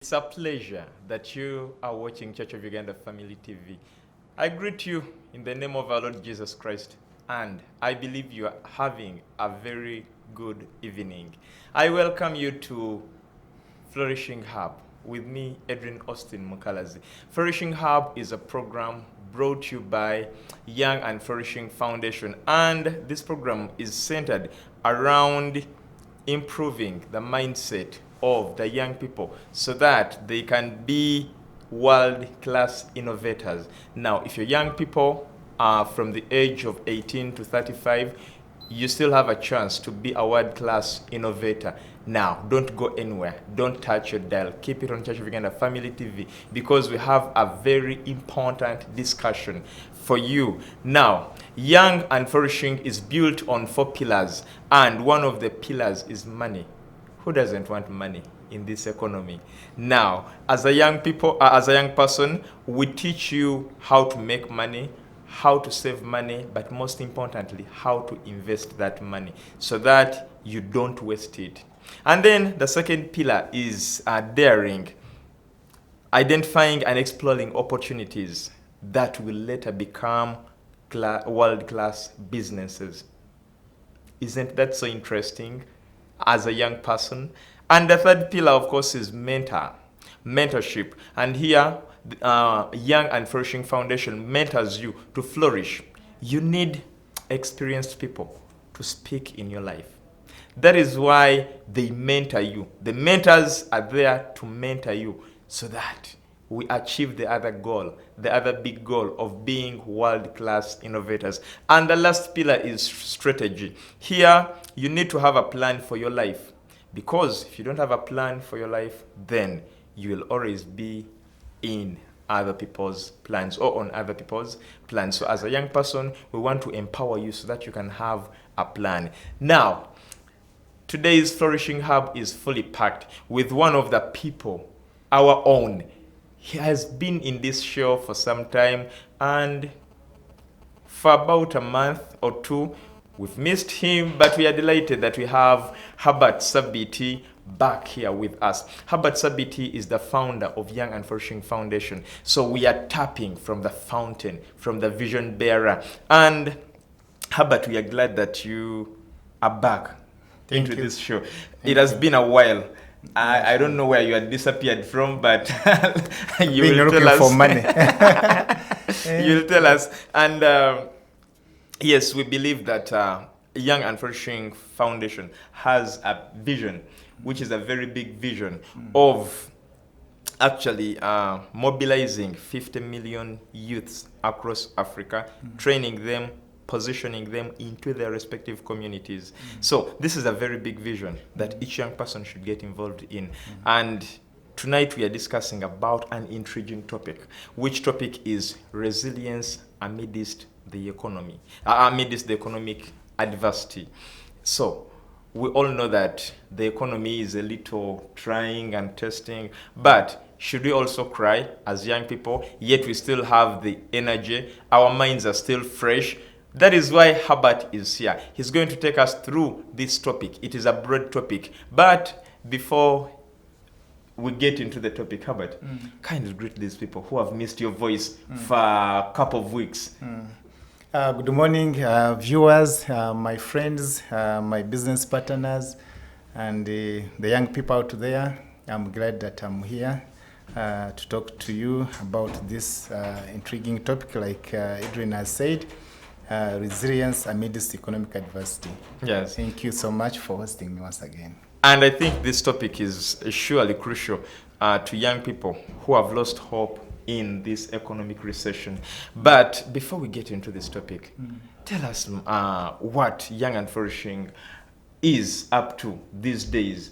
It's a pleasure that you are watching Church of Uganda Family TV. I greet you in the name of our Lord Jesus Christ, and I believe you are having a very good evening. I welcome you to Flourishing Hub with me, Edrine Osteen Mukalazi. Flourishing Hub is a program brought to you by Young and Flourishing Foundation, and this program is centered around improving the mindset of the young people so that they can be world-class innovators. Now, if your young people are from the age of 18 to 35, you still have a chance to be a world-class innovator. Now, don't go anywhere. Don't touch your dial. Keep it on Church of Uganda Family TV because we have a very important discussion for you. Now, Young and Flourishing is built on 4 pillars, and one of the pillars is money. Who doesn't want money in this economy? Now, as a young person, we teach you how to make money, how to save money, but most importantly, how to invest that money so that you don't waste it. And then the second pillar is daring, identifying and exploring opportunities that will later become world-class businesses. Isn't that so interesting as a young person? And the third pillar, of course, is mentorship. And here, Young and Flourishing Foundation mentors you to flourish. You need experienced people to speak in your life. That is why they mentor you. The mentors are there to mentor you so that we achieve the other goal, the other big goal of being world-class innovators. And the last pillar is strategy. Here, you need to have a plan for your life, because if you don't have a plan for your life, then you will always be in other people's plans or on other people's plans. So as a young person, we want to empower you so that you can have a plan. Now, today's Flourishing Hub is fully packed with one of the people, our own. He has been in this show for some time, and for about a month or two, we've missed him, but we are delighted that we have Herbert Sabiiti back here with us. Herbert Sabiiti is the founder of Young and Flourishing Foundation. So we are tapping from the fountain, from the vision bearer. And Herbert, we are glad that you are back into this show. It has been a while. I don't know where you had disappeared from, but you will tell us. For money. You'll tell us. And yes, we believe that Young and Flourishing Foundation has a vision, which is a very big vision of actually mobilizing 50 million youths across Africa, training them, positioning them into their respective communities. So this is a very big vision that each young person should get involved in. And tonight we are discussing about an intriguing topic, which topic is resilience amidst the economy, amidst the economic adversity. So we all know that the economy is a little trying and testing, but should we also cry as young people? Yet we still have the energy. Our minds are still fresh. That is why Herbert is here. He's going to take us through this topic. It is a broad topic. But before we get into the topic, Herbert, kindly greet these people who have missed your voice for a couple of weeks. Good morning, viewers, my friends, my business partners, and the young people out there. I'm glad that I'm here to talk to you about this intriguing topic, like Edrine has said. Resilience amidst economic adversity. Yes. Thank you so much for hosting me once again. And I think this topic is surely crucial to young people who have lost hope in this economic recession. But before we get into this topic, tell us what Young and Flourishing is up to these days.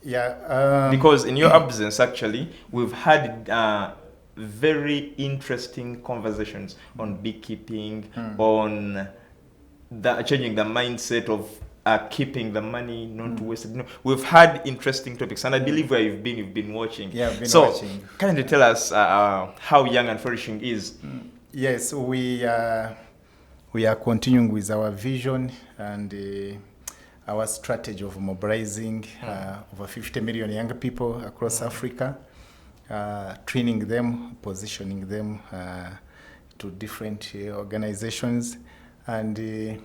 Because in your absence, actually, we've had very interesting conversations on beekeeping, on changing the mindset of keeping the money, not to waste it. No, we've had interesting topics, and I believe where you've been watching. Yeah, I've been so, watching. Kindly tell us how Young and Flourishing is. Yes, we are continuing with our vision, and our strategy of mobilizing over 50 million young people across Africa, training them, positioning them to different organizations. And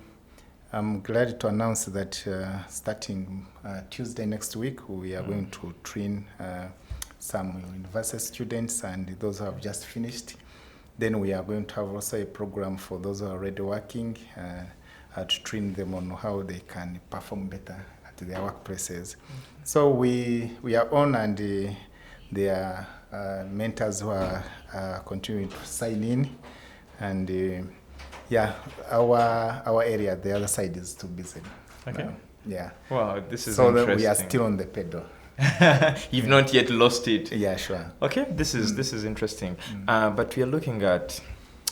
I'm glad to announce that starting Tuesday next week, we are going to train some university students and those who have just finished. Then we are going to have also a program for those who are already working to train them on how they can perform better at their workplaces. So we are on, and there are mentors who are continuing to sign in. And our area, the other side, is too busy. Okay. Yeah. Wow, this is so interesting. So we are still on the pedal. You've not yet lost it. Yeah, sure. Okay, this is interesting. But we are looking at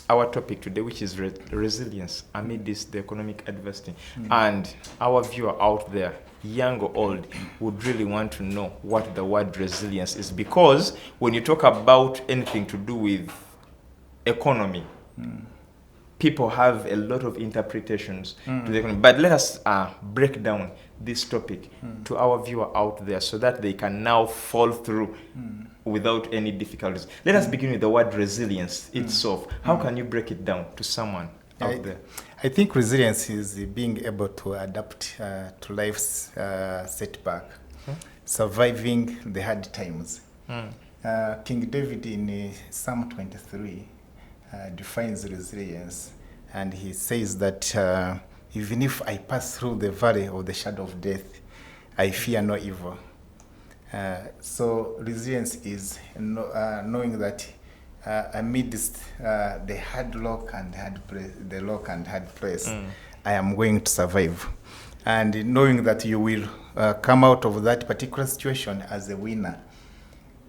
our topic today, which is resilience amidst the economic adversity. And our viewer out there, young or old, would really want to know what the word resilience is. Because when you talk about anything to do with economy, people have a lot of interpretations to the economy. But let us break down this topic to our viewer out there so that they can now fall through without any difficulties. Let us begin with the word resilience itself. How can you break it down to someone out there? I think resilience is being able to adapt to life's setback, surviving the hard times. King David in Psalm 23 defines resilience, and he says that even if I pass through the valley of the shadow of death, I fear no evil. So resilience is knowing that amidst the hard lock and hard place, I am going to survive, and knowing that you will come out of that particular situation as a winner.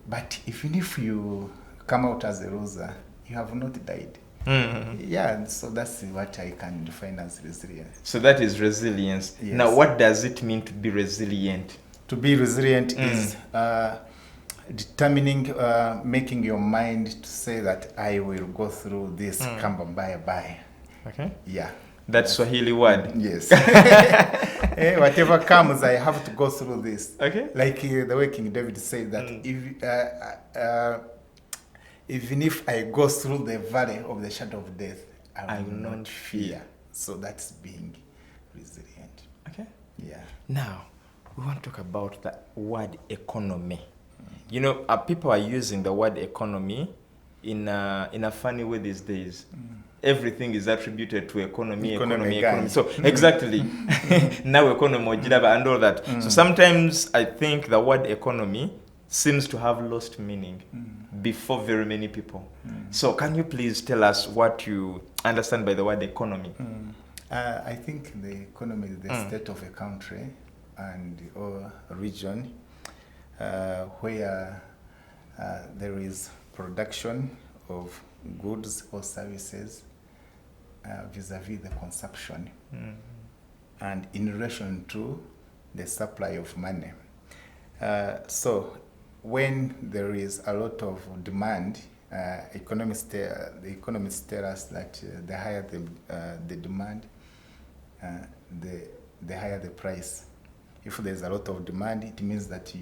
But even if you come out as a loser, you have not died. Yeah, so that's what I can define as resilience. So that is resilience. Yes. Now, what does it mean to be resilient? To be resilient is determining, making your mind to say that I will go through this, kamba bye. Okay. Yeah. That's Swahili word. Yes. Whatever comes, I have to go through this. Okay. Like the way King David said that even if I go through the valley of the shadow of death, I will not fear. So that's being resilient. Okay. Yeah. Now, we want to talk about the word economy. You know, people are using the word economy in a funny way these days. Everything is attributed to economy. So exactly, now economy and all that. So sometimes I think the word economy seems to have lost meaning before very many people. So can you please tell us what you understand by the word economy? I think the economy is the state of a country and or a region where there is production of goods or services vis-a-vis the consumption and in relation to the supply of money. So when there is a lot of demand, the economists tell us that the higher the demand, the higher the price. If there's a lot of demand, it means that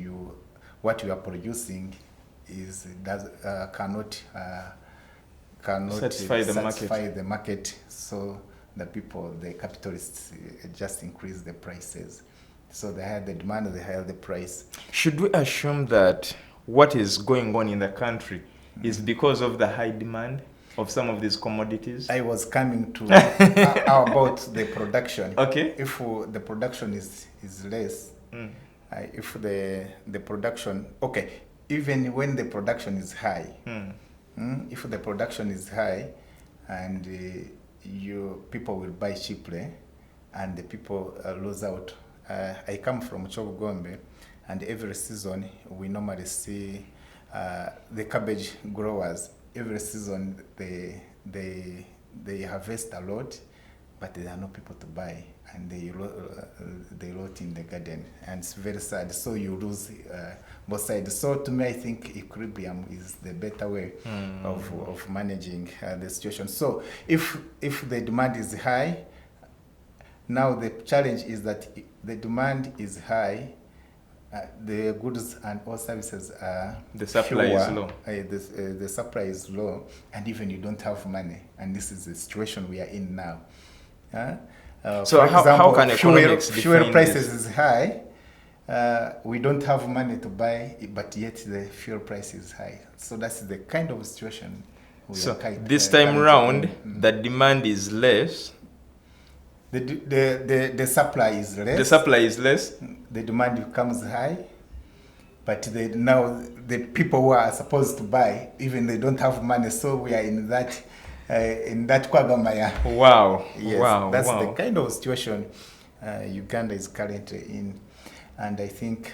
what you are producing cannot satisfy the market. So the capitalists just increase the prices. So the higher the demand, the higher the price. Should we assume that what is going on in the country is because of the high demand of some of these commodities? I was coming to about the production. Okay. If the production is less, if the production, even when the production is high, if the production is high and people will buy cheaply and the people lose out. I come from Chogombe, and every season we normally see the cabbage growers. Every season they harvest a lot, but there are no people to buy, and they rot in the garden, and it's very sad. So you lose both sides. So to me, I think equilibrium is the better way of managing the situation. So if the demand is high, now the challenge is that the demand is high, the goods and all services are The supply is fewer, low. The supply is low, and even you don't have money, and this is the situation we are in now. So for how example, can economics fuel define prices this? is high. We don't have money to buy, but yet the fuel price is high. So that's the kind of situation we So are this time round, Mm. the demand is less. The supply is less. The supply is less. The demand becomes high, but now the people who are supposed to buy, even they don't have money. So we are in that quagmire. Wow. Yes, Wow. that's wow. the kind of situation Uganda is currently in, and I think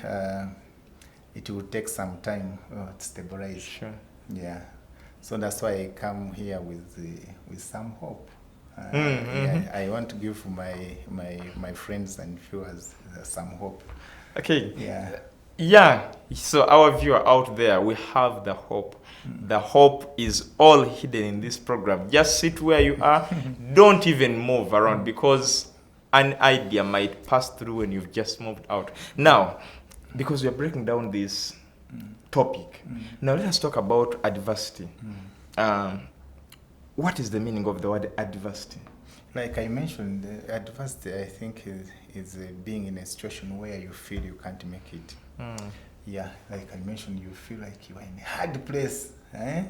it will take some time to stabilize. Sure. Yeah, so that's why I come here with some hope. Mm-hmm. Yeah, I want to give my friends and viewers some hope. Okay. Yeah. Yeah. So our viewer out there, we have the hope. The hope is all hidden in this program. Just sit where you are. Don't even move around, because an idea might pass through when you've just moved out. Now, because we are breaking down this topic, now let us talk about adversity. What is the meaning of the word adversity? Like I mentioned, adversity, I think, is being in a situation where you feel you can't make it. Yeah, like I mentioned, you feel like you are in a hard place. You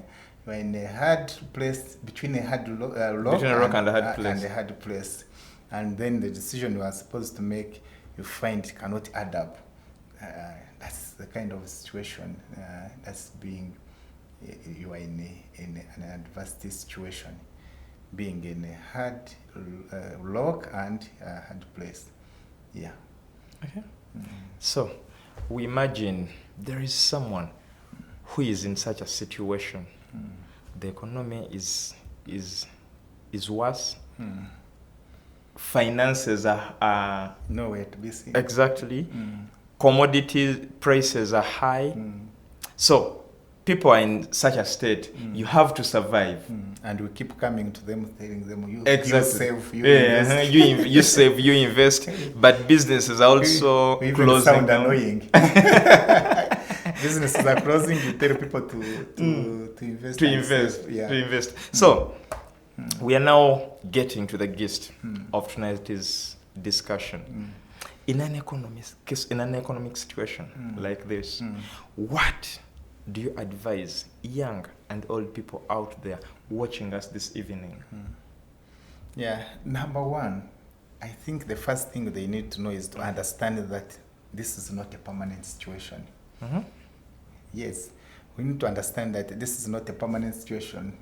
are in a hard place, between a hard rock, Between a rock and a hard place. And a hard place. And then the decision you are supposed to make, you find it cannot add up. That's the kind of situation that's being, you are in an adversity situation, being in a hard rock and a hard place. Yeah. Okay. So, we imagine there is someone who is in such a situation. The economy is worse. Finances are Nowhere to be seen. exactly. Commodity prices are high. So people are in such a state. You have to survive. And we keep coming to them, telling them, you Exactly. save, you Yeah, invest. you save, you invest, but businesses are also we even closing sound down. annoying. Businesses are closing, you tell people to invest. To and invest, save. Yeah. to invest. So we are now getting to the gist of tonight's discussion. In an economic situation like this, what do you advise young and old people out there watching us this evening? Yeah, number one, I think the first thing they need to know is to understand that this is not a permanent situation. Yes, we need to understand that this is not a permanent situation.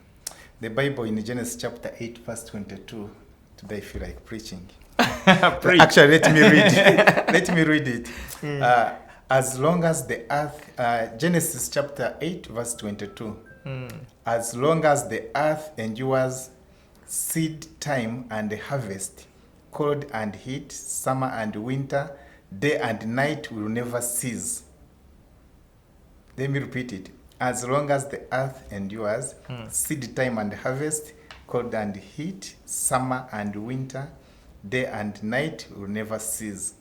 The Bible in Genesis chapter 8, verse 22, today I feel like preaching. Preach. Actually, let me read it. Let me read it. As long as the earth, Genesis chapter 8, verse 22. As long as the earth endures, seed time and harvest, cold and heat, summer and winter, day and night will never cease. Let me repeat it. As long as the earth endures, seed time and harvest, cold and heat, summer and winter, day and night will never cease.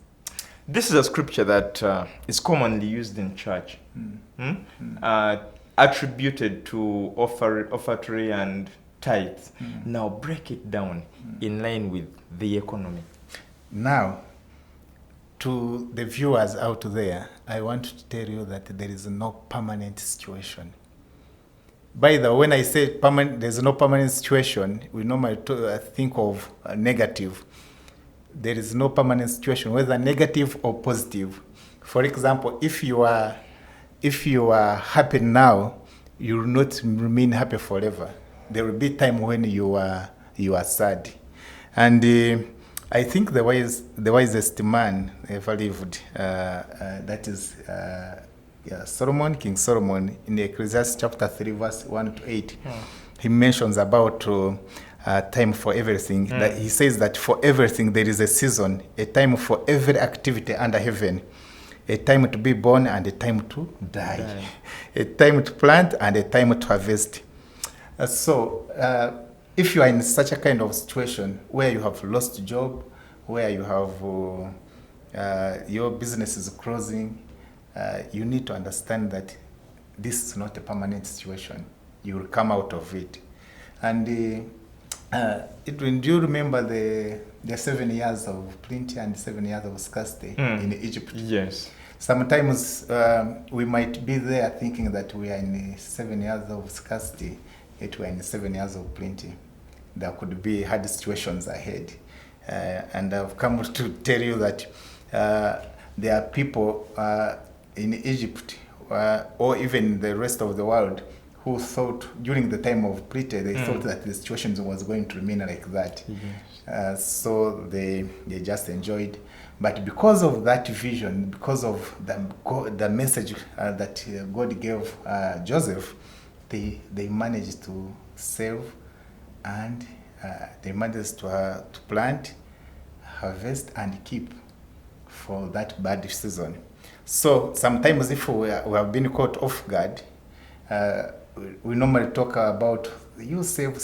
This is a scripture that is commonly used in church, attributed to offertory and tithes. Now break it down in line with the economy. Now, to the viewers out there, I want to tell you that there is no permanent situation. By the way, when I say permanent, there's no permanent situation, we normally think of negative. There is no permanent situation, whether negative or positive. For example, if you are happy now, you will not remain happy forever. There will be time when you are sad, and I think the wisest man ever lived, that is Solomon, King Solomon, in Ecclesiastes chapter 3, verse 1 to 8. He mentions about time for everything. That he says that for everything there is a season, a time for every activity under heaven, a time to be born and a time to die. A time to plant and a time to harvest. So if you are in such a kind of situation where you have lost a job, where you have your business is closing, you need to understand that this is not a permanent situation. You will come out of it. And Edrine, do you remember the 7 years of plenty and 7 years of scarcity in Egypt? Yes. Sometimes we might be there thinking that we are in 7 years of scarcity, yet we are in 7 years of plenty. There could be hard situations ahead. And I've come to tell you that there are people in Egypt or even the rest of the world who thought during the time of plenty, they thought that the situation was going to remain like that. Yes. So they just enjoyed. But because of that vision, because of the message that God gave Joseph, they managed to save and they managed to plant, harvest, and keep for that bad season. So sometimes if we have been caught off guard, we normally talk about you save.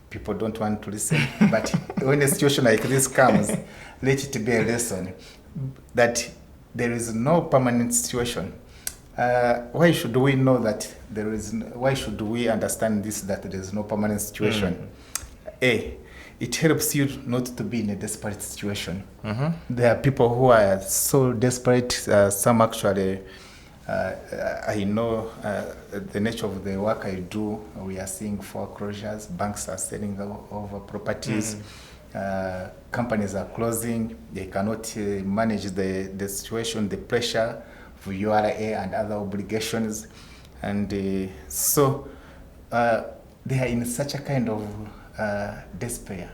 People don't want to listen. But when a situation like this comes, let it be a lesson that there is no permanent situation. Why should we know that there is? Why should we understand this, that there is no permanent situation? It helps you not to be in a desperate situation. There are people who are so desperate. Some actually, I know the nature of the work I do. We are seeing foreclosures. Banks are selling over properties. Companies are closing. They cannot manage the situation, the pressure for URA and other obligations. And so they are in such a kind of despair.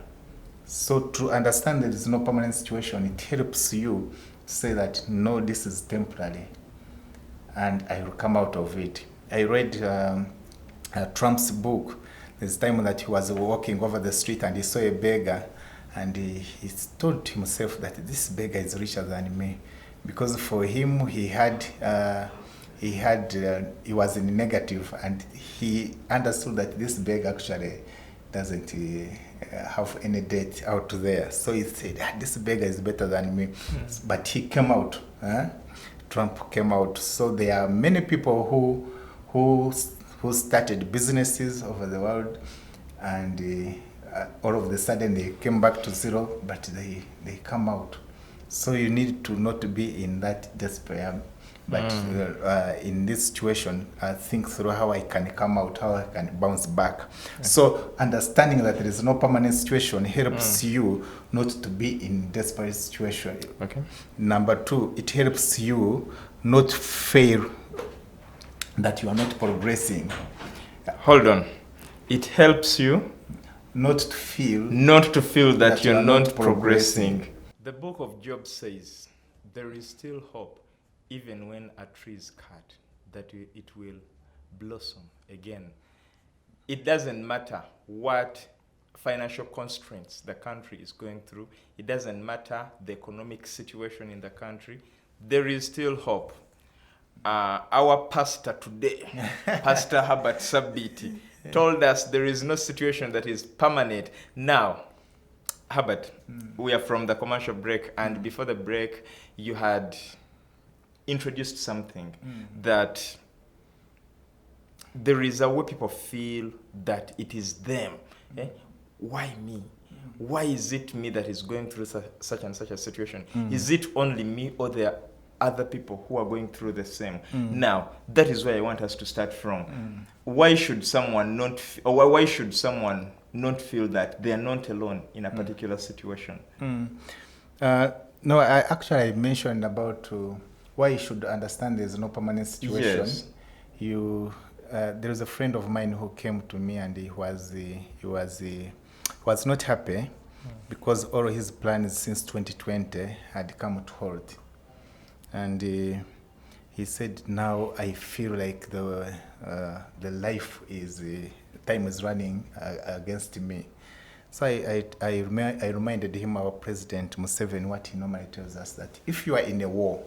So to understand there is no permanent situation, it helps you say that, no, this is temporary, and I will come out of it. I read Trump's book. There's a time that he was walking over the street and he saw a beggar, and he told himself that this beggar is richer than me, because for him he was in negative, and he understood that this beggar actually doesn't have any debt out there. So he said, this beggar is better than me. But he came out. Trump came out. So there are many people who started businesses over the world, and all of a sudden they came back to zero, but they come out. So you need to not be in that despair, but in this situation, think through how I can come out, how I can bounce back. So understanding that there is no permanent situation helps you not to be in desperate situation. Number two, it helps you not fail, that you are not progressing. Hold on. It helps you not to feel that you're not progressing. The book of Job says, there is still hope, even when a tree is cut, that it will blossom again. It doesn't matter what financial constraints the country is going through. It doesn't matter the economic situation in the country. There is still hope. Our pastor today, Pastor Herbert Sabiiti, told us there is no situation that is permanent. Now, Herbert, we are from the commercial break, and before the break, you had introduced something that there is a way people feel that it is them. Why me? Why is it me that is going through such and such a situation? Is it only me, or there are other people who are going through the same? Now, that is where I want us to start from. Why should someone not feel that they are not alone in a particular situation? No, I mentioned about why you should understand there's no permanent situation. Yes. There was a friend of mine who came to me, and he was not happy because all his plans since 2020 had come to halt. And he said, now I feel like the life is, time is running against me. So I reminded him, our President Museveni, what he normally tells us, that if you are in a war,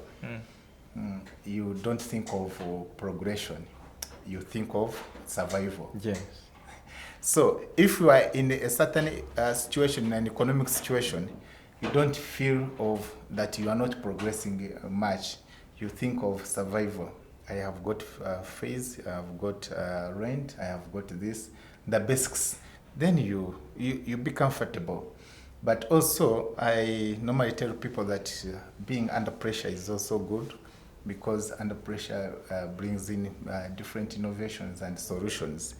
you don't think of progression, you think of survival. Yes. So if you are in a certain situation, an economic situation, you don't feel of that you are not progressing much. You think of survival. I have got fees, I have got rent, I have got this, the basics. Then you be comfortable. But also, I normally tell people that being under pressure is also good, because under pressure brings in different innovations and solutions.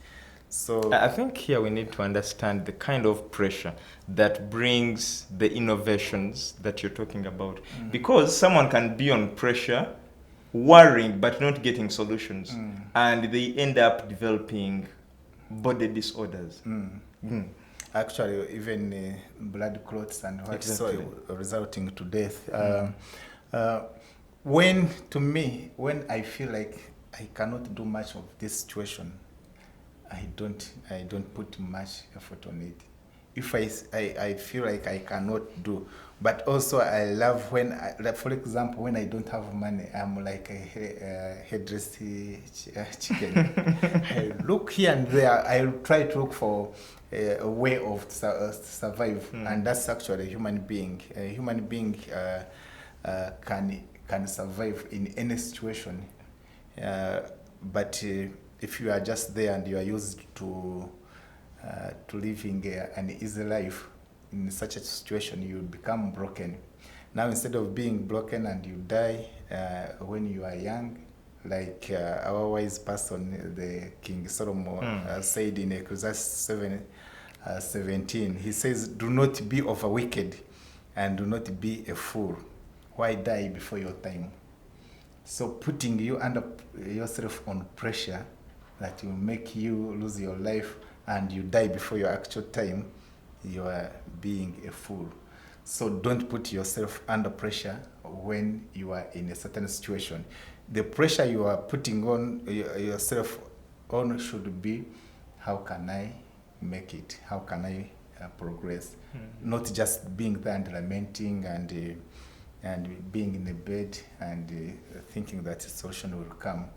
So I think here we need to understand the kind of pressure that brings the innovations that you're talking about. Because someone can be on pressure, worrying but not getting solutions, and they end up developing body disorders. actually, even blood clots and what Exactly. so resulting to death. When I feel like I cannot do much of this situation, I don't put much effort on it. If I feel like I cannot do, but also I love when, like for example, when I don't have money, I'm like a headless chicken. I look here and there. I try to look for a way of survive, and that's actually a human being. A human being can survive in any situation, but if you are just there and you are used to living an easy life, in such a situation you become broken. Now, instead of being broken and you die when you are young, like our wise person, the King Solomon, said in Ecclesiastes 7:17, he says, "Do not be over wicked, and do not be a fool. Why die before your time?" So putting you under yourself on pressure that will make you lose your life and you die before your actual time, you are being a fool. So don't put yourself under pressure when you are in a certain situation. The pressure you are putting on yourself on should be, how can I make it? How can I progress? Not just being there and lamenting and being in the bed and thinking that a solution will come.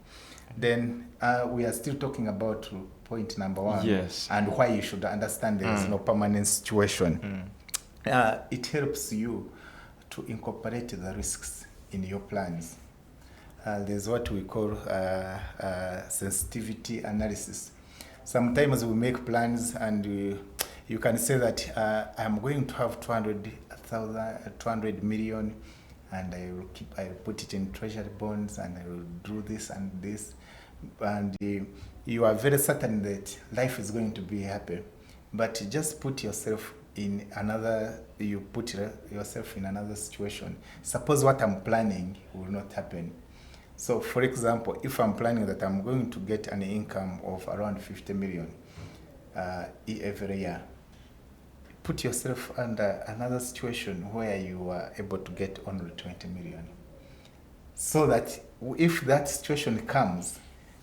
Then we are still talking about point number one, Yes. and why you should understand there is no permanent situation. It helps you to incorporate the risks in your plans. There's what we call sensitivity analysis. Sometimes we make plans and you can say that I'm going to have 200 million, and I will put it in treasury bonds, and I will do this and this, and you are very certain that life is going to be happy, but just put yourself in another situation. Suppose what I'm planning will not happen. So for example, if I'm planning that I'm going to get an income of around 50 million every year, put yourself under another situation where you are able to get only 20 million. So that if that situation comes,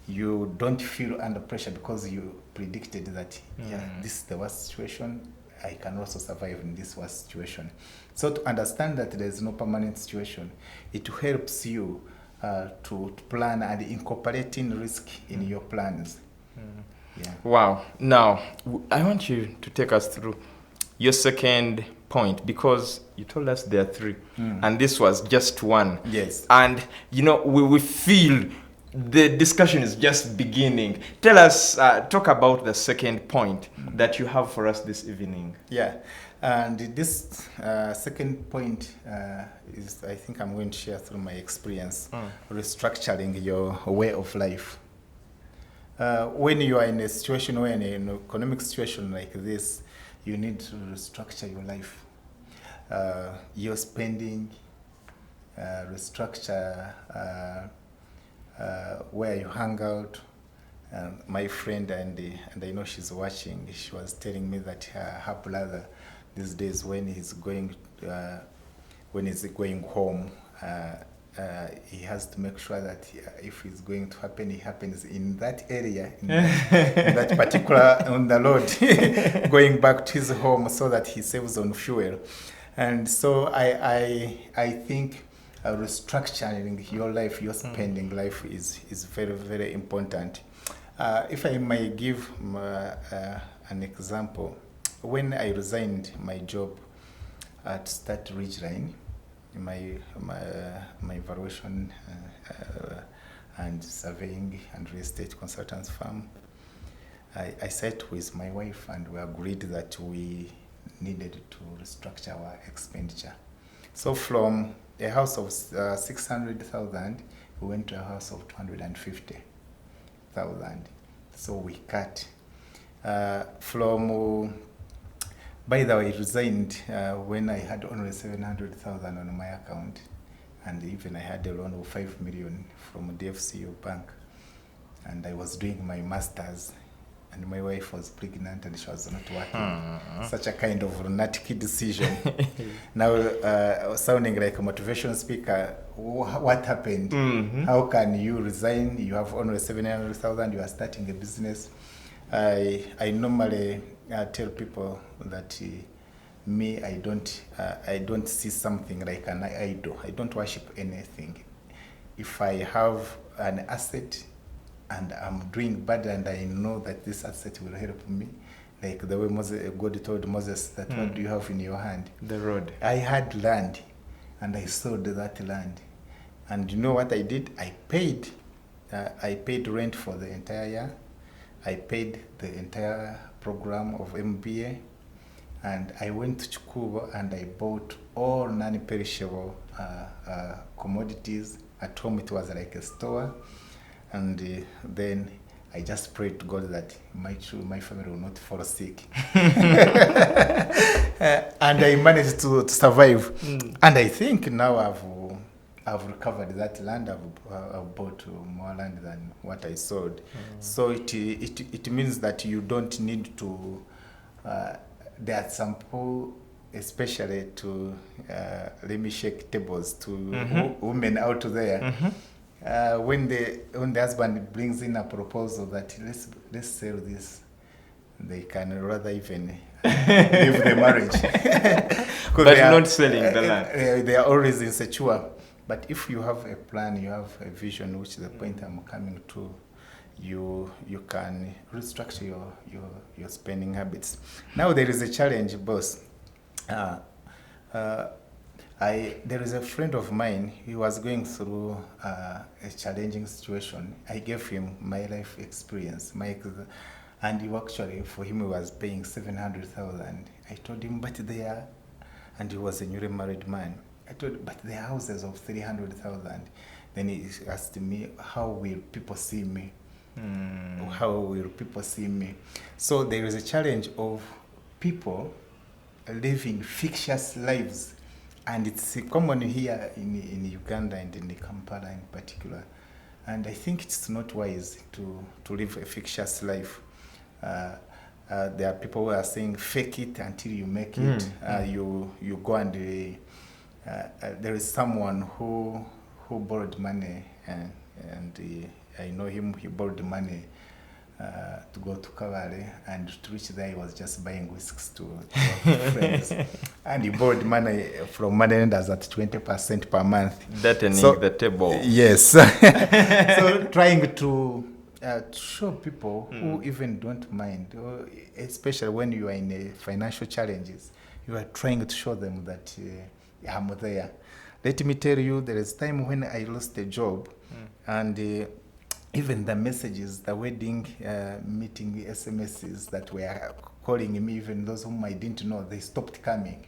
you don't feel under pressure, because you predicted that, this is the worst situation, I can also survive in this worst situation. So to understand that there is no permanent situation, it helps you to plan and incorporating risk in your plans. Yeah. Wow. Now, I want you to take us through your second point, because you told us there are three, and this was just one. Yes. And, we feel the discussion is just beginning. Tell us, talk about the second point that you have for us this evening. Yeah. And this second point is, I think I'm going to share through my experience, restructuring your way of life. When you are in a situation, in an economic situation like this, you need to restructure your life. Your spending, restructure where you hang out. My friend, and I know she's watching, she was telling me that her brother these days, when he's going home, he has to make sure that if it's going to happen, it happens in that area, in that particular, on the road, going back to his home, so that he saves on fuel. And so I think restructuring your life, your spending life is very, very important. If I may give an example, when I resigned my job, at start Edrine, my valuation and surveying and real estate consultants firm. I sat with my wife and we agreed that we needed to restructure our expenditure. So from a house of 600,000, we went to a house of 250,000. So we cut from. By the way, I resigned when I had only 700,000 on my account, and even I had a loan of 5 million from DFCU Bank, and I was doing my masters. And my wife was pregnant and she was not working. Such a kind of lunatic decision. Now, sounding like a motivation speaker, what happened? How can you resign? You have only 700,000, you are starting a business. I normally tell people that me, I don't see something like an idol. I don't worship anything. If I have an asset, and I'm doing bad and I know that this asset will help me, like the way God told Moses that what do you have in your hand? The road. I had land and I sold that land. And you know what I did? I paid rent for the entire year. I paid the entire program of MBA. And I went to Chukubo and I bought all non-perishable commodities. At home it was like a store. And then I just prayed to God that my family will not fall sick. And I managed to survive. And I think now I've recovered that land. I've bought more land than what I sold. So it means that you don't need to. There are some people, especially to let me shake tables to women out there. When the husband brings in a proposal that let's sell this, they can rather even leave the marriage. But not selling the land. They are always insecure. But if you have a plan, you have a vision, which is the point I'm coming to, you can restructure your spending habits. Now there is a challenge, boss. There is a friend of mine. He was going through a challenging situation. I gave him my life experience, and he actually, for him, he was paying 700,000. I told him, but they are, and he was a newly married man. I told him, but there are houses of 300,000. Then he asked me, how will people see me? How will people see me? So there is a challenge of people living fictitious lives. And it's common here in Uganda and in Kampala in particular. And I think it's not wise to live a fictitious life. There are people who are saying, fake it until you make it. You go and there is someone who borrowed money, and I know him. He borrowed money to go to Kavale, and to reach there he was just buying whisks to friends. And he borrowed money from money lenders at 20% per month. Datening the table. Yes. So trying to show people who even don't mind, especially when you are in financial challenges, you are trying to show them that I'm there. Let me tell you, there is time when I lost a job, and even the messages, the wedding meeting SMSs that were calling me, even those whom I didn't know, they stopped coming.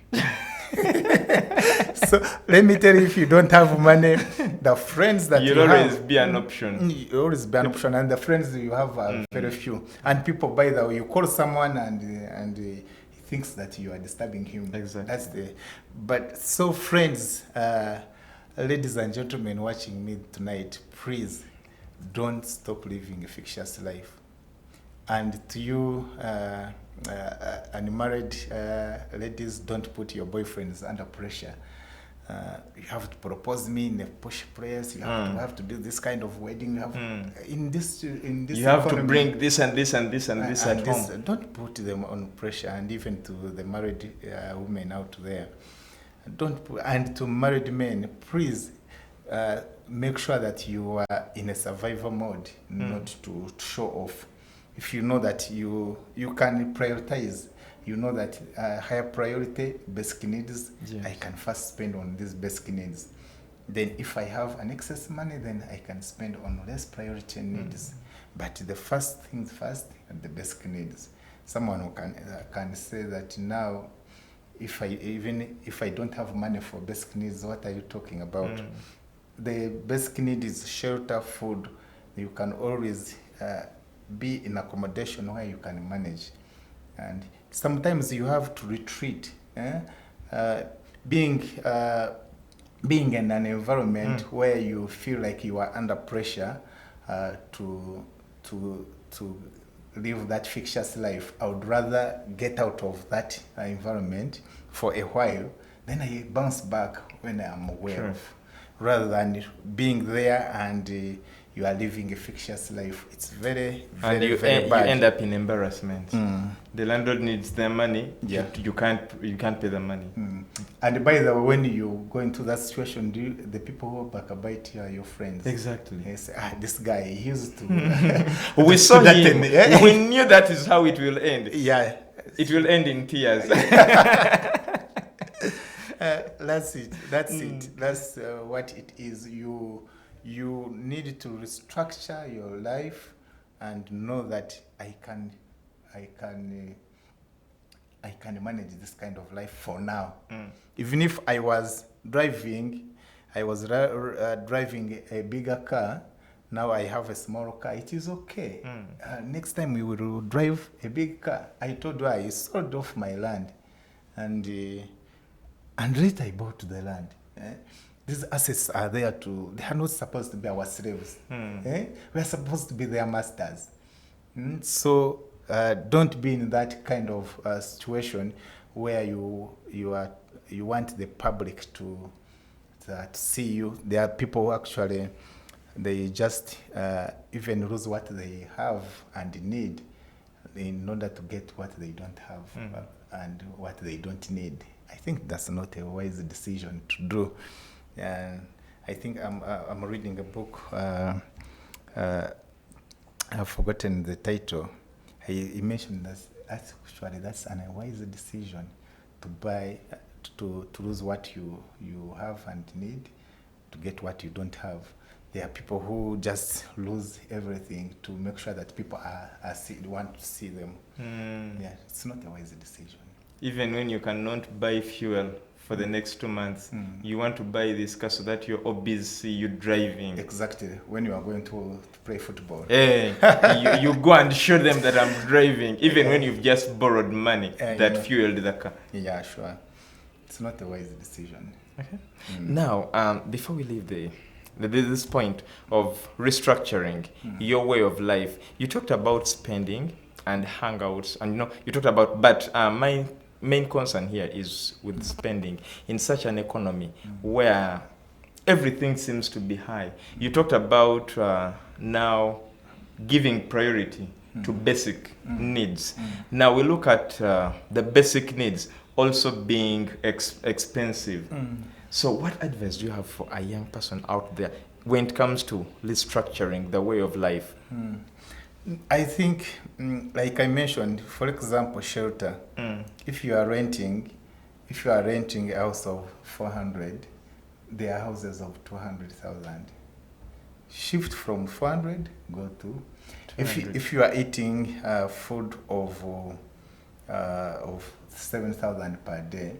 So let me tell you, if you don't have money, the friends that you have... You'll always be an option. You'll always be an option, and the friends you have are very few. And people, by the way, you call someone and he thinks that you are disturbing him. Exactly. But so friends, ladies and gentlemen watching me tonight, please, don't stop living a fictitious life. And to you, unmarried ladies, don't put your boyfriends under pressure. You have to propose me in a posh place. You have to do this kind of wedding. You have in this you have economy, to bring this and this and this and this at home. Don't put them on pressure, and even to the married women out there, and to married men, please. Make sure that you are in a survival mode, not to show off. If you know that you can prioritize you know that higher priority, basic needs, Yes. I can first spend on these basic needs. Then if I have an excess money, then I can spend on less priority needs. But the first things first, and the basic needs. Someone who can say that now, even if I don't have money for basic needs, what are you talking about? The basic need is shelter, food. You can always be in accommodation where you can manage. And sometimes you have to retreat. Being in an environment where you feel like you are under pressure to live that fictitious life, I would rather get out of that environment for a while, then I bounce back when I am aware of, rather than being there and you are living a fictitious life. It's very, very, very bad. You end up in embarrassment. The landlord needs their money. Yeah. You can't pay the money. And by the way, when you go into that situation, the people who backbite you are your friends. Exactly. Yes, this guy, he used to. We saw that him. in- We knew that is how it will end. Yeah. It will end in tears. That's it. That's it. That's what it is. You need to restructure your life and know that I can manage this kind of life for now. Even if I was driving a bigger car, now I have a small car, it is okay. Next time we will drive a big car. I told you I sold off my land and later I bought the land. These assets are there they are not supposed to be our slaves. We are supposed to be their masters. So don't be in that kind of situation where you want the public to see you. There are people who actually, they just even lose what they have and need in order to get what they don't have and what they don't need. I think that's not a wise decision to do. I think I'm reading a book. I've forgotten the title. He mentioned that that's an unwise decision to buy, to lose what you have and need to get what you don't have. There are people who just lose everything to make sure that people want to see them. Yeah, it's not a wise decision. Even when you cannot buy fuel for the next 2 months, you want to buy this car so that your hobbies see you driving. Exactly. When you are going to play football. You go and show them that I'm driving, even when you've just borrowed money that fueled the car. Yeah, sure. It's not a wise decision. Okay. Now, before we leave this point of restructuring your way of life, you talked about spending and hangouts, and you talked about, but my main concern here is with spending in such an economy where everything seems to be high. You talked about now giving priority to basic needs. Now we look at the basic needs also being expensive. So what advice do you have for a young person out there when it comes to restructuring the way of life? I think, like I mentioned, for example, shelter. If you are renting a house of 400, there are houses of 200,000. Shift from 400, go to. If you are eating food of 7,000 per day,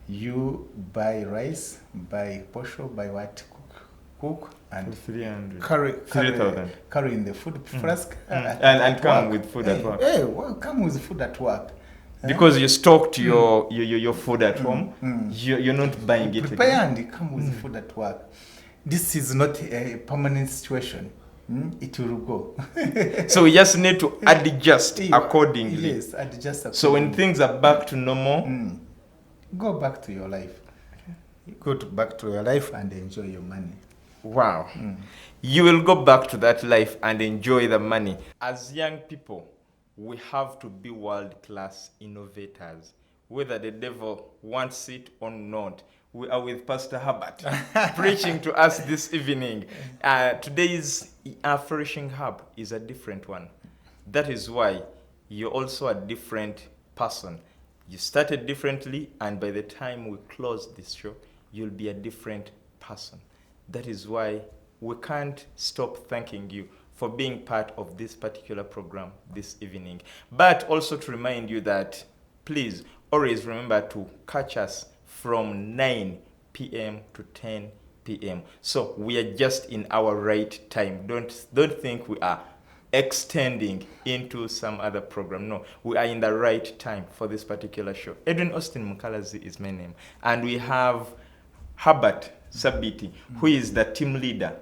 you buy rice, buy posho, buy what, cook and 300. carry in the food flask and come with food at work. Come with food at work. Because you stocked your food at home, you're not buying it. Prepare and come with food at work. This is not a permanent situation. It will go. So we just need to adjust accordingly. Yes, adjust accordingly. So when things are back to normal, go back to your life. Go back to your life and enjoy your money. Wow. You will go back to that life and enjoy the money. As young people, we have to be world-class innovators. Whether the devil wants it or not, we are with Pastor Herbert preaching to us this evening. Today's Flourishing Hub is a different one. That is why you're also a different person. You started differently, and by the time we close this show, you'll be a different person. That is why we can't stop thanking you for being part of this particular program this evening. But also to remind you that please always remember to catch us from 9 p.m. to 10 p.m. So we are just in our right time. Don't think we are extending into some other program. No, we are in the right time for this particular show. Edrine Osteen Mukalazi is my name. And we have Herbert Sabiiti, who is the team leader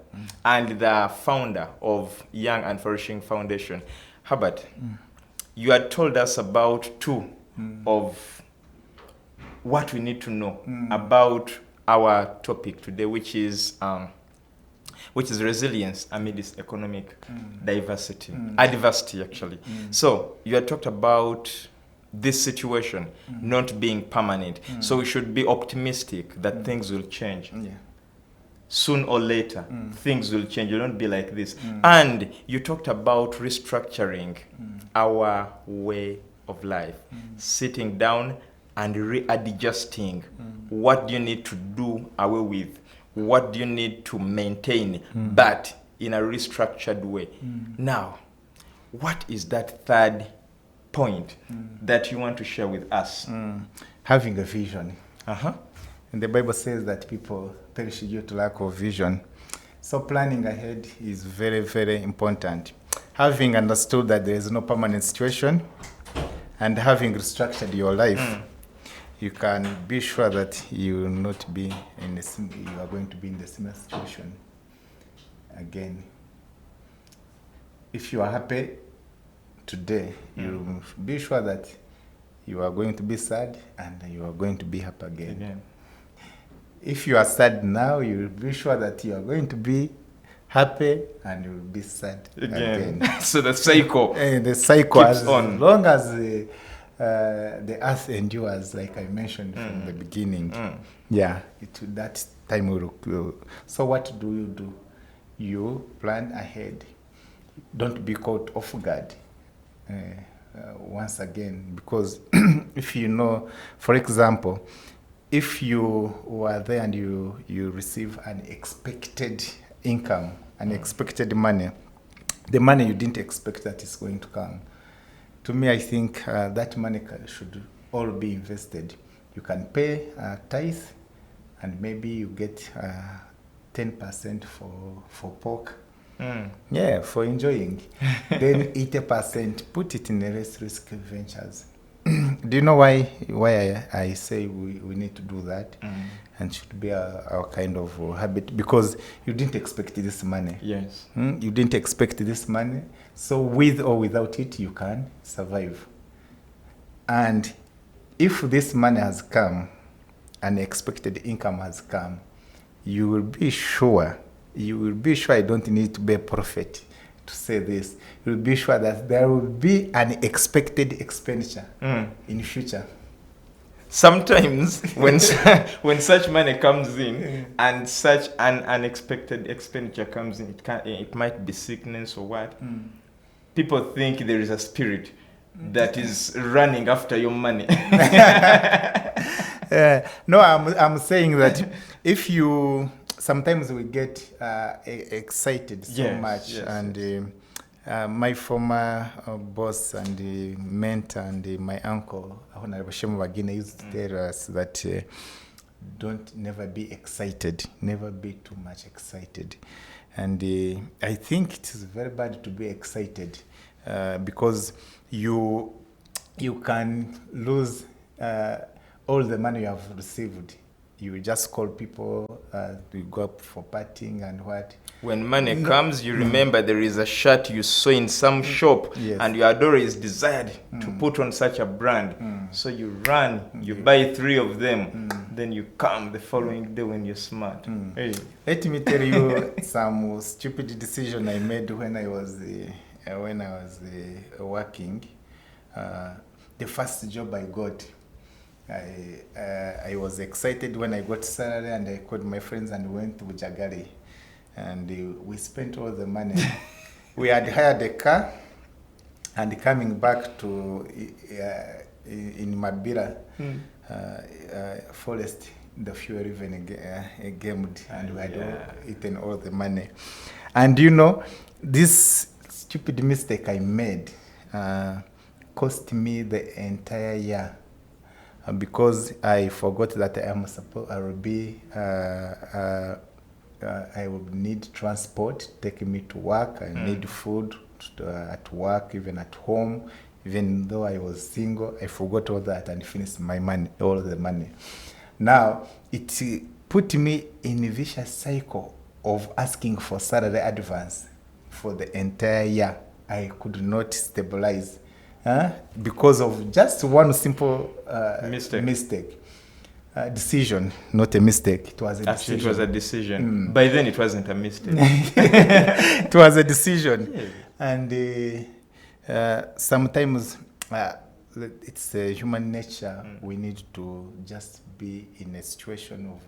and the founder of Young and Flourishing Foundation. Herbert, you had told us about two of what we need to know about our topic today, which is resilience amidst economic adversity, actually. So you had talked about this situation not being permanent. So we should be optimistic that things will change. Yeah. Soon or later, things will change. You don't be like this. And you talked about restructuring our way of life, sitting down and readjusting. What do you need to do away with? What do you need to maintain, but in a restructured way? Now, what is that third point that you want to share with us? Having a vision. Uh-huh. And the Bible says that people perish due to lack of vision. So planning ahead is very, very important. Having understood that there is no permanent situation and having restructured your life, you can be sure that you will not be you are going to be in the similar situation again. If you are happy today, you be sure that you are going to be sad and you are going to be happy again. If you are sad now, you will be sure that you are going to be happy and you will be sad again. So the cycle the cycle keeps as on. long as the earth endures, like I mentioned from the beginning. That time will. So what do? You plan ahead. Don't be caught off guard. Once again, because if you know, for example, if you were there and you receive unexpected income, unexpected money, the money you didn't expect that is going to come. To me, I think that money should all be invested. You can pay tithe, and maybe you get 10% for pork. For enjoying. Then 80% put it in the risk ventures. Do you know why I say we need to do that? And should be our kind of habit, because you didn't expect this money. Yes. You didn't expect this money. So with or without it, you can survive. And if this money has come, unexpected income has come, you will be sure I don't need to be a prophet to say this. You will be sure that there will be an expected expenditure in future. Sometimes when such money comes in and such an unexpected expenditure comes in, it might be sickness or what. People think there is a spirit that is running after your money. No, I'm saying that if you sometimes we get excited so much, and my former boss and mentor and my uncle, Honorable Shemu Bagina, used to tell us that never be excited, never be too much excited. And I think it is very bad to be excited because you can lose all the money you have received. You just call people, you go up for partying and what. When money comes, you remember there is a shirt you saw in some shop, and you had always desired to put on such a brand. So you run, you buy 3 of them, then you come the following day when you're smart. Hey. Let me tell you some stupid decision I made when I was working. The first job I got, I was excited when I got salary, and I called my friends and went to Jagali, and we spent all the money. We had hired a car, and coming back to in Mabira forest, the fuel even gamed, and we had eaten all the money. And you know, this stupid mistake I made cost me the entire year because I forgot that I would need transport taking me to work. I need food at work, even at home. Even though I was single, I forgot all that and finished all the money. Now, it put me in a vicious cycle of asking for salary advance for the entire year. I could not stabilize because of just one simple mistake. Decision, not a mistake. It was a decision. It was a decision. By then, it wasn't a mistake. It was a decision. Yeah. And sometimes it's human nature. We need to just be in a situation of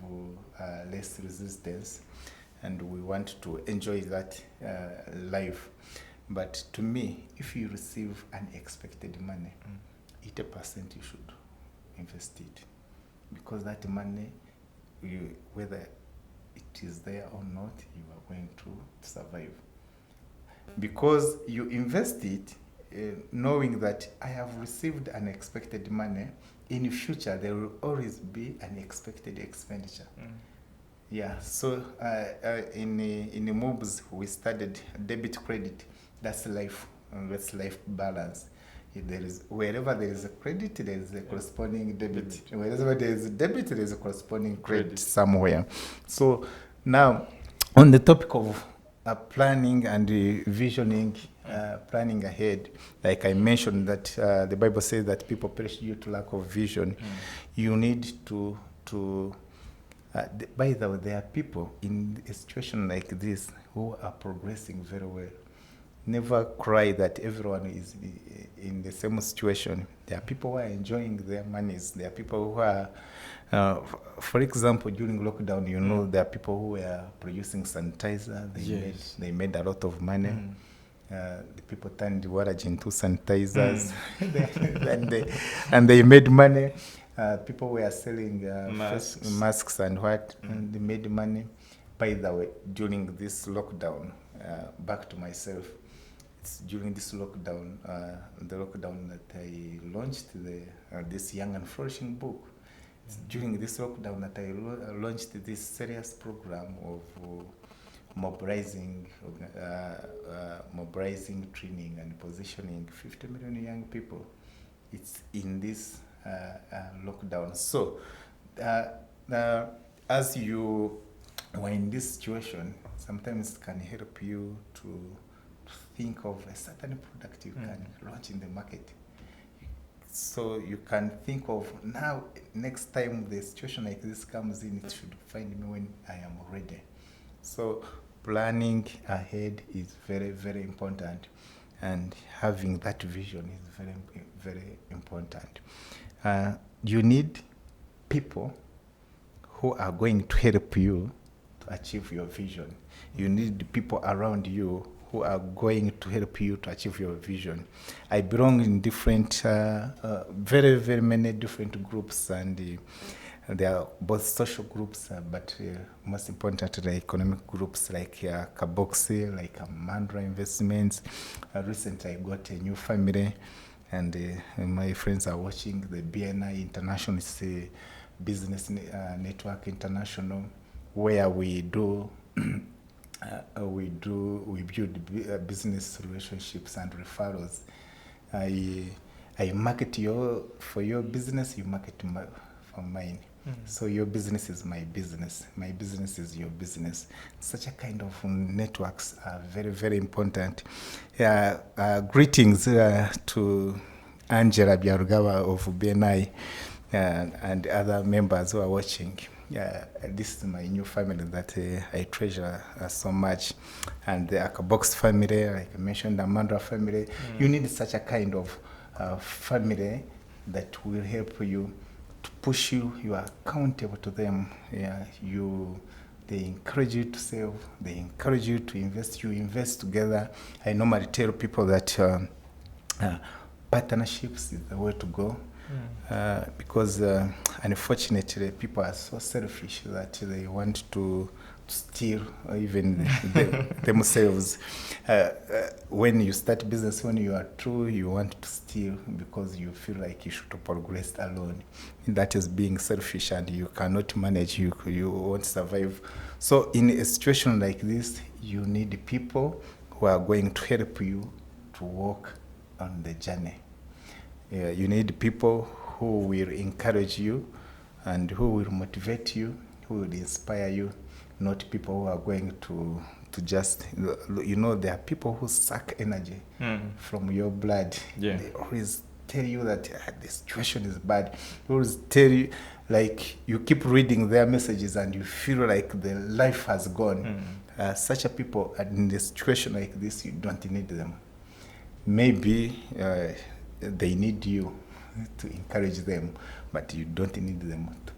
less resistance, and we want to enjoy that life. But to me, if you receive unexpected money, 80% you should invest it. Because that money, whether it is there or not, you are going to survive. Because you invest it knowing that I have received unexpected money, in the future there will always be unexpected expenditure. Yeah, so in the moves we studied debit credit. That's life balance. Wherever there is a credit, there is a corresponding debit. Wherever there is a debit, there is a corresponding credit somewhere. So now, on the topic of planning and visioning, planning ahead, like I mentioned that the Bible says that people perish due to lack of vision. You need to by the way, there are people in a situation like this who are progressing very well. Never cry that everyone is in the same situation. There are people who are enjoying their monies. There are people who are, for example, during lockdown, you know, there are people who were producing sanitizer. They made a lot of money. The people turned water into sanitizers, and they made money. People were selling masks and what, and they made money. By the way, during this lockdown, back to myself, it's during this lockdown, the lockdown that I launched this Young and Flourishing book. It's during this lockdown that I launched this serious program of mobilizing, training, and positioning 50 million young people. It's in this lockdown. So, as you were in this situation, sometimes it can help you to think of a certain product you can launch in the market. So you can think of now, next time the situation like this comes in, it should find me when I am ready. So planning ahead is very, very important, and having that vision is very, very important. You need people who are going to help you to achieve your vision. You need people around you who are going to help you to achieve your vision. I belong in different, very, very many different groups, and they are both social groups, but most importantly, economic groups like Kaboxi, like Mandra Investments. Recently, I got a new family, and my friends are watching the BNI International, it's a Business Network International, where we do. We build business relationships and referrals. I market for your business, you market for mine. So your business is my business. My business is your business. Such a kind of networks are very, very important. Greetings to Angela Biarugawa of BNI and other members who are watching. This is my new family that I treasure so much. And the Akabox family, like I mentioned, the Mandra family. You need such a kind of family that will help you to push you. You are accountable to them. They encourage you to save. They encourage you to invest. You invest together. I normally tell people that partnerships is the way to go. Because unfortunately people are so selfish that they want to steal even themselves. When you start business, when you are true, you want to steal because you feel like you should progress alone. That is being selfish, and you cannot manage, you won't survive. So in a situation like this, you need people who are going to help you to walk on the journey. You need people who will encourage you and who will motivate you, who will inspire you, not people who are going to just, there are people who suck energy from your blood. Yeah. They always tell you that the situation is bad. They always tell you, like, you keep reading their messages and you feel like the life has gone. Such a people, in a situation like this, you don't need them. Maybe they need you to encourage them, but you don't need them to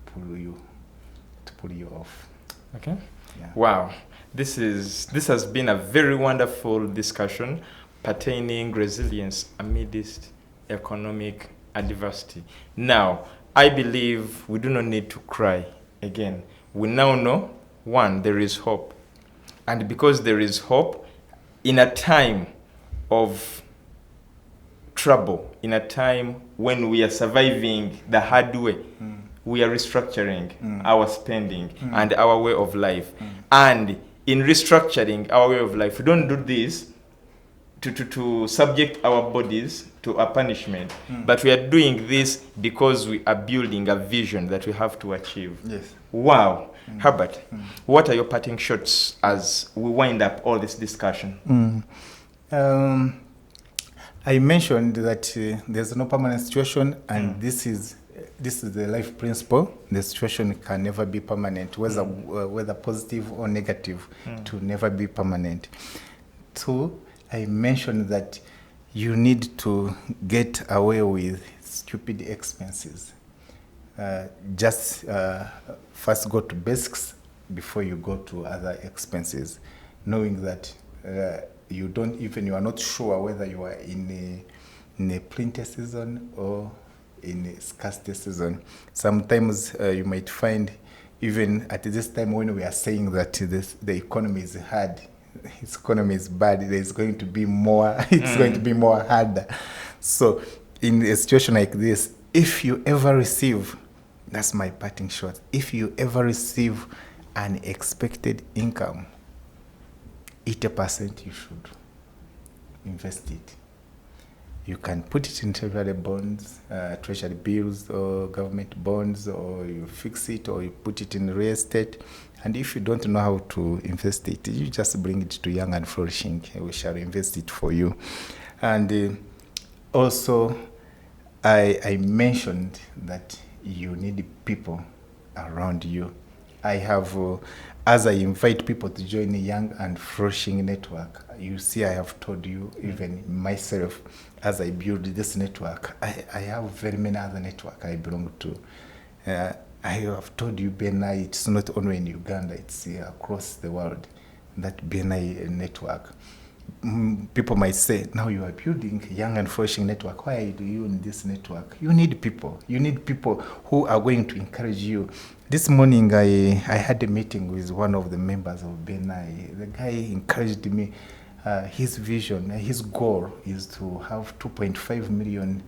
pull you off. Okay. Yeah. Wow. This has been a very wonderful discussion pertaining resilience amidst economic adversity. Now, I believe we do not need to cry again. We now know, one, there is hope. And because there is hope, in a time of trouble, in a time when we are surviving the hard way, we are restructuring our spending and our way of life. And in restructuring our way of life, we don't do this to subject our bodies to a punishment, but we are doing this because we are building a vision that we have to achieve. Yes. Wow. Herbert, what are your parting shots as we wind up all this discussion? I mentioned that there's no permanent situation, and this is the life principle. The situation can never be permanent, whether positive or negative, to never be permanent. Two, I mentioned that you need to get away with stupid expenses. Just first go to basics before you go to other expenses, knowing that you are not sure whether you are in a plenty season or in a scarcity season. Sometimes you might find, even at this time when we are saying that the economy is hard, its economy is bad, there's going to be more, it's going to be more harder. So in a situation like this, if you ever receive, that's my parting shot, if you ever receive unexpected income, 80% you should invest it. You can put it in treasury bonds, treasury bills, or government bonds, or you fix it, or you put it in real estate. And if you don't know how to invest it, you just bring it to Young and Flourishing. We shall invest it for you. And also, I mentioned that you need people around you. I have, as I invite people to join the Young and Flourishing network, you see I have told you, even myself, as I build this network, I have very many other networks I belong to. I have told you BNI, it's not only in Uganda, it's across the world, that BNI network. People might say, now you are building Young and Flourishing network, why do you in this network? You need people. You need people who are going to encourage you. This morning, I had a meeting with one of the members of BNI. The guy encouraged me. His vision, his goal is to have 2.5 million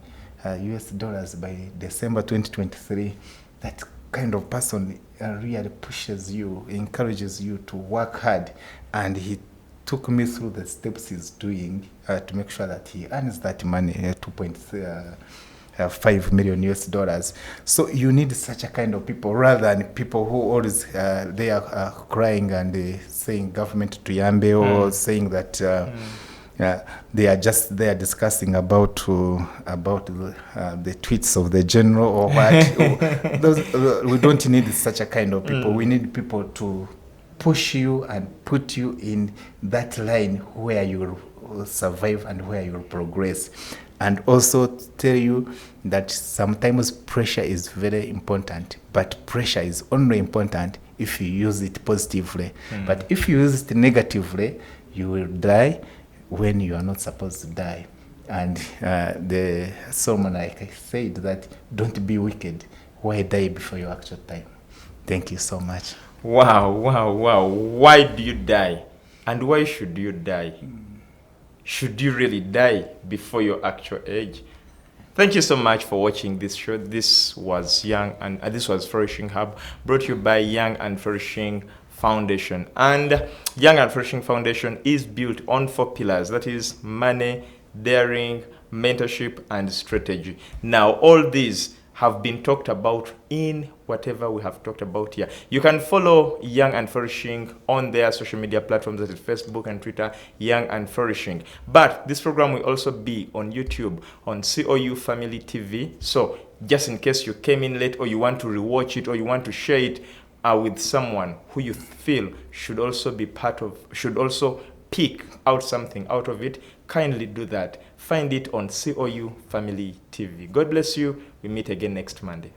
US dollars by December 2023. That kind of person really pushes you, encourages you to work hard, and he took me through the steps he's doing to make sure that he earns that money, 2.5 million US dollars. So you need such a kind of people, rather than people who always they are crying and saying government to Yambe, or saying that they are just there discussing about the tweets of the general or what. We don't need such a kind of people. We need people to push you and put you in that line where you will survive and where you will progress. And also tell you that sometimes pressure is very important, but pressure is only important if you use it positively. But if you use it negatively, you will die when you are not supposed to die. And the sermon, like I said, that don't be wicked. Why die before your actual time? Thank you so much. Wow, wow, wow. Why do you die? And why should you die? Should you really die before your actual age? Thank you so much for watching this show. This was this was Flourishing Hub, brought to you by Young and Flourishing Foundation. And Young and Flourishing Foundation is built on 4 pillars. That is money, daring, mentorship, and strategy. Now, all these have been talked about in whatever we have talked about here. You can follow Young and Flourishing on their social media platforms, that is Facebook and Twitter, Young and Flourishing. But this program will also be on YouTube, on COU Family TV. So just in case you came in late, or you want to rewatch it, or you want to share it with someone who you feel should also be should also pick out something out of it, kindly do that. Find it on COU Family TV. God bless you. We meet again next Monday.